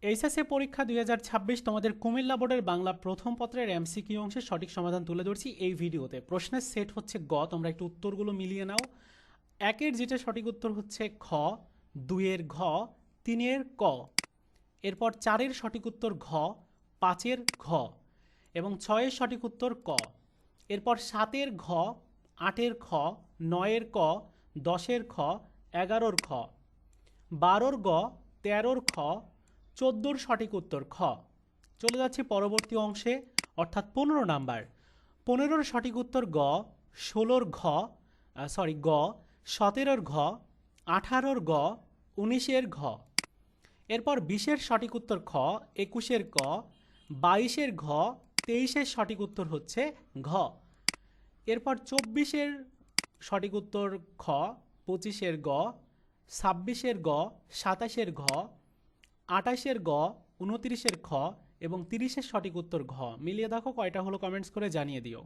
HSC পরীক্ষা 2026 তোমাদের কুমিল্লা বোর্ডের বাংলা প্রথম পত্রের এমসিকিউ অংশের সঠিক সমাধান তুলে ধরছি এই ভিডিওতে। প্রশ্নের সেট হচ্ছে গ, তোমরা একটু উত্তরগুলো মিলিয়ে নাও। একের যেটা সঠিক উত্তর হচ্ছে খ, দুইয়ের ঘ, তিনের ক, এরপর চারের সঠিক উত্তর ঘ, পাঁচের ঘ এবং ছয়ের সঠিক উত্তর ক। এরপর সাতের ঘ, আটের খ, নয়ের ক, দশের খ, এগারোর খ, বারোর গ, তেরোর খ, 14 সঠিক উত্তর খ। চলে যাচ্ছি পরবর্তী অংশে, অর্থাৎ 15 নাম্বার। 15 সঠিক উত্তর গ, 16 ঘ, গ, 17 ঘ, 18 গ, 19 ঘ। এরপর 20 সঠিক উত্তর খ, 21 ক, 22 ঘ, 23 সঠিক উত্তর হচ্ছে ঘ। এরপর 24 সঠিক উত্তর খ, 25 গ, 26 গ, 27 ঘ, 28 গ, 29 খ এবং 30 সঠিক উত্তর ঘ। মিলিয়ে দেখো কয়টা হলো, কমেন্টস করে জানিয়ে দিও।